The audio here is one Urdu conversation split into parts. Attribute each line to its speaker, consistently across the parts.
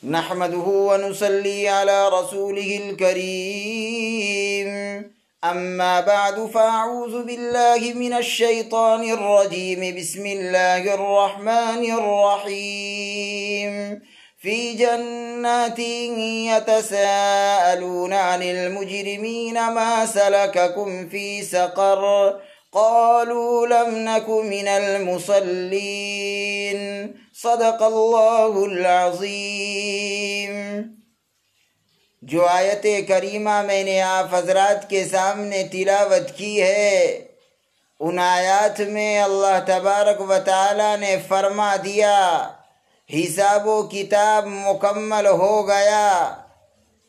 Speaker 1: نحمده ونصلي على رسوله الكريم أما بعد فأعوذ بالله من الشيطان الرجيم بسم الله الرحمن الرحيم في جنات يتساءلون عن المجرمين ما سلككم في سقر قالوا لم نك من المصلين صدق اللہ العظیم۔ جو آیت کریمہ میں نے آپ حضرات کے سامنے تلاوت کی ہے، ان آیات میں اللہ تبارک و تعالی نے فرما دیا حساب و کتاب مکمل ہو گیا،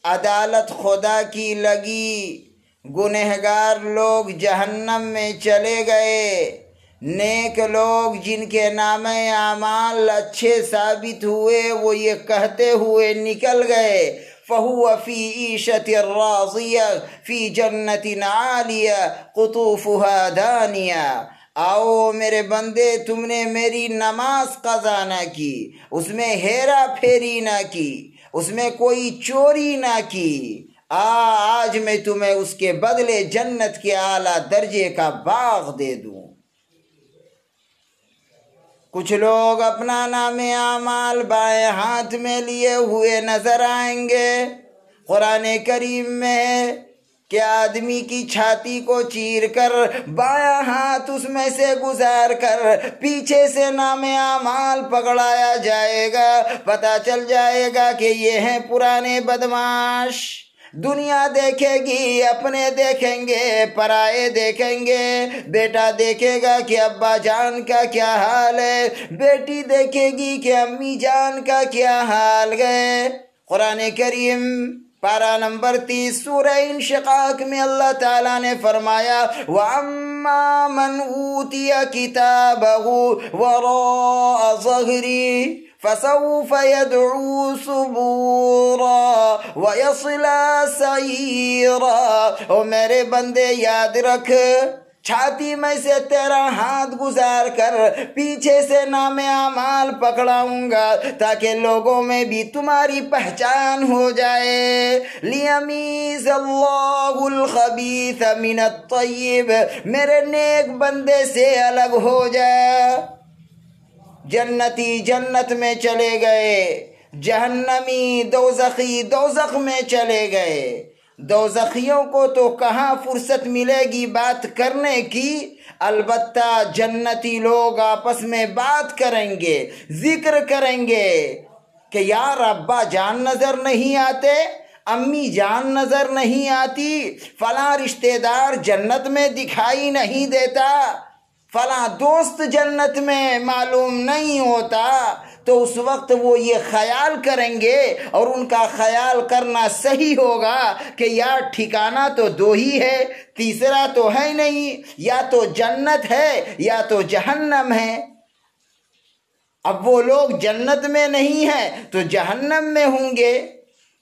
Speaker 1: عدالت خدا کی لگی، گنہگار لوگ جہنم میں چلے گئے، نیک لوگ جن کے نام اعمال اچھے ثابت ہوئے وہ یہ کہتے ہوئے نکل گئے فَهُوَ فِي عِيشَةٍ رَاضِيَةٍ فِي جَنَّةٍ عَالِيَةٍ قُطُوفُهَا دَانِيَةٍ۔ آؤ میرے بندے، تم نے میری نماز قضا نہ کی، اس میں ہیرا پھیری نہ کی، اس میں کوئی چوری نہ کی، آج میں تمہیں اس کے بدلے جنت کے اعلیٰ درجے کا باغ دے دوں۔ کچھ لوگ اپنا نام اعمال بائیں ہاتھ میں لیے ہوئے نظر آئیں گے۔ قرآن کریم میں ہے کہ آدمی کی چھاتی کو چیر کر بائیں ہاتھ اس میں سے گزار کر پیچھے سے نام اعمال پکڑایا جائے گا، پتہ چل جائے گا کہ یہ ہیں پرانے بدماش۔ دنیا دیکھے گی، اپنے دیکھیں گے، پرائے دیکھیں گے، بیٹا دیکھے گا کہ ابا جان کا کیا حال ہے، بیٹی دیکھے گی کہ امی جان کا کیا حال ہے۔ قرآن کریم پارہ نمبر 30 سورہ انشقاق میں اللہ تعالیٰ نے فرمایا وَأَمَّا مَنْ أُوتِيَ كِتَابَهُ وَرَاءَ ظَهْرِهِ فَسَوْفَ يَدْعُو ثُبُورًا وَيَصْلَىٰ سَعِيرًا۔ او میرے بندے یاد رکھ، چھاتی میں سے تیرا ہاتھ گزار کر پیچھے سے نام اعمال پکڑاؤں گا تاکہ لوگوں میں بھی تمہاری پہچان ہو جائے۔ لِيَمِيزَ اللَّهُ الْخَبِيثَ مِنَ الطَّيِّبِ، میرے نیک بندے سے الگ ہو جائے۔ جنتی جنت میں چلے گئے، جہنمی دوزخی دوزخ میں چلے گئے۔ دوزخیوں کو تو کہاں فرصت ملے گی بات کرنے کی، البتہ جنتی لوگ آپس میں بات کریں گے، ذکر کریں گے کہ یار ابا جان نظر نہیں آتے، امی جان نظر نہیں آتی، فلاں رشتہ دار جنت میں دکھائی نہیں دیتا، فلاں دوست جنت میں معلوم نہیں ہوتا۔ تو اس وقت وہ یہ خیال کریں گے، اور ان کا خیال کرنا صحیح ہوگا کہ یار ٹھکانہ تو دو ہی ہے، تیسرا تو ہے نہیں، یا تو جنت ہے یا تو جہنم ہے۔ اب وہ لوگ جنت میں نہیں ہیں تو جہنم میں ہوں گے،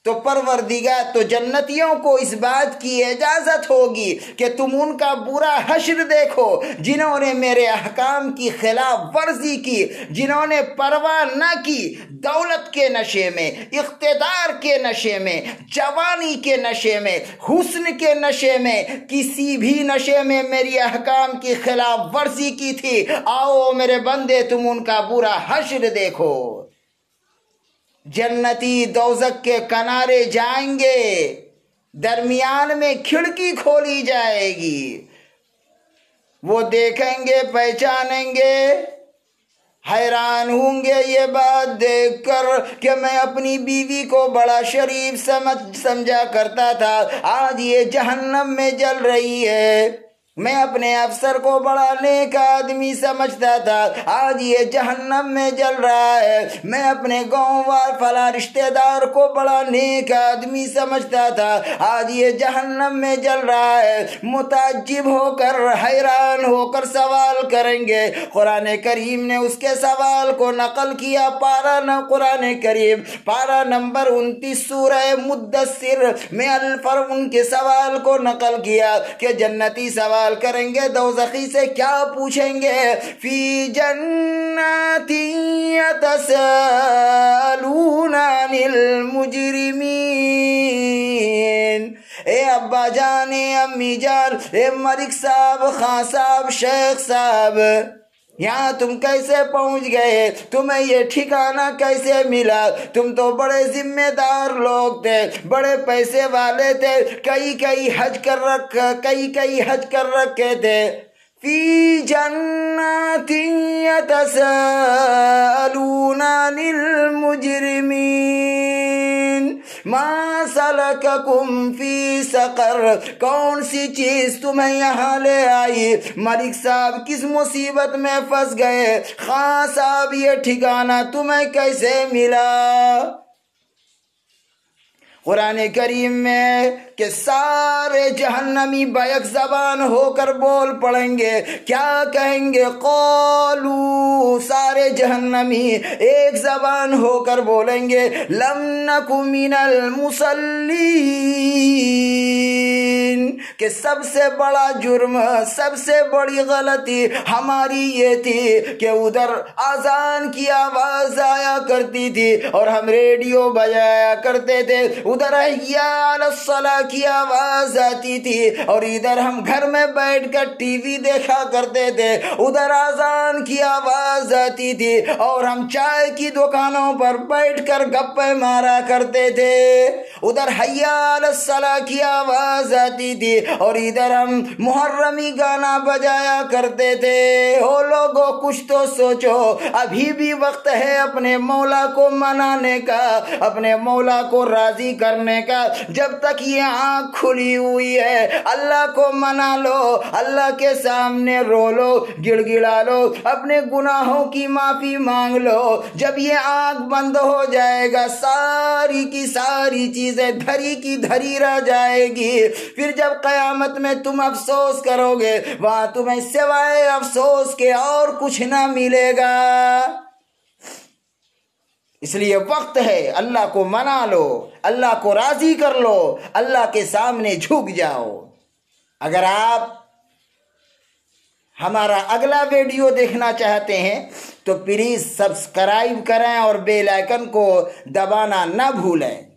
Speaker 1: تو پروردگار تو جنتیوں کو اس بات کی اجازت ہوگی کہ تم ان کا برا حشر دیکھو جنہوں نے میرے احکام کی خلاف ورزی کی، جنہوں نے پرواہ نہ کی، دولت کے نشے میں، اقتدار کے نشے میں، جوانی کے نشے میں، حسن کے نشے میں، کسی بھی نشے میں میری احکام کی خلاف ورزی کی تھی۔ آؤ میرے بندے تم ان کا برا حشر دیکھو۔ جنتی دوزخ کے کنارے جائیں گے، درمیان میں کھڑکی کھولی جائے گی، وہ دیکھیں گے، پہچانیں گے، حیران ہوں گے یہ بات دیکھ کر کہ میں اپنی بیوی کو بڑا شریف سمجھا کرتا تھا، آج یہ جہنم میں جل رہی ہے۔ میں اپنے افسر کو بڑا نیک آدمی سمجھتا تھا، آج یہ جہنم میں جل رہا ہے۔ میں اپنے گاؤں وال فلاں رشتہ دار کو بڑا نیک آدمی سمجھتا تھا، آج یہ جہنم میں جل رہا ہے۔ متعجب ہو کر، حیران ہو کر سوال کریں گے۔ قرآن کریم نے اس کے سوال کو نقل کیا، قرآن کریم پارہ نمبر 29 سورہ مدثر میں ان کے سوال کو نقل کیا کہ جنتی سوال کریں گے دوزخی سے کیا پوچھیں گے؟ فی جنات یتساءلون عن ابا جان امی جان اے ملک صاحب خان صاحب شیخ صاحب یہاں تم کیسے پہنچ گئے تمہیں یہ ٹھکانہ کیسے ملا تم تو بڑے ذمہ دار لوگ تھے بڑے پیسے والے تھے کئی حج کر رکھے تھے فی جنات یتساءلون عن المجرمین ما سلککم فی سقر کون سی چیز تمہیں یہاں لے آئی ملک صاحب کس مصیبت میں پھنس گئے خان صاحب یہ ٹھکانہ تمہیں کیسے ملا قرآن کریم میں کہ سارے جہنمی بیک زبان ہو کر بول پڑیں گے کیا کہیں گے قولو سارے جہنمی ایک زبان ہو کر بولیں گے لم نک من المصلین کہ سب سے بڑا جرم سب سے بڑی غلطی ہماری یہ تھی کہ ادھر اذان کی آواز آیا کرتی تھی اور ہم ریڈیو بجایا کرتے تھے ادھر حی علی الصلاۃ کی آواز آتی تھی اور ادھر ہم گھر میں بیٹھ کر ٹی وی دیکھا کرتے تھے ادھر اذان کی آواز آتی تھی اور ہم چائے کی دکانوں پر بیٹھ کر گپیں مارا کرتے تھے ادھر حی علی الصلاۃ کی آواز آتی تھی اور ادھر ہم محرمی گانا بجایا کرتے تھے او لوگوں کچھ تو سوچو ابھی بھی وقت ہے اپنے مولا کو منانے کا اپنے مولا کو راضی کرنے کا جب تک یہ آنکھ کھلی ہوئی ہے اللہ کو منا لو اللہ کے سامنے رو لو گڑ گڑا لو اپنے گناہوں کی معافی مانگ لو جب یہ آنکھ بند ہو جائے گا ساری کی ساری چیزیں دھری کی دھری رہ جائے گی پھر جب قیامت میں تم افسوس کرو گے وہاں تمہیں سوائے افسوس کے اور کچھ نہ ملے گا اس لیے وقت ہے اللہ کو منا لو اللہ کو راضی کر لو اللہ کے سامنے جھک جاؤ اگر آپ ہمارا اگلا ویڈیو دیکھنا چاہتے ہیں تو پلیز سبسکرائب کریں اور بیل آئیکن کو دبانا نہ بھولیں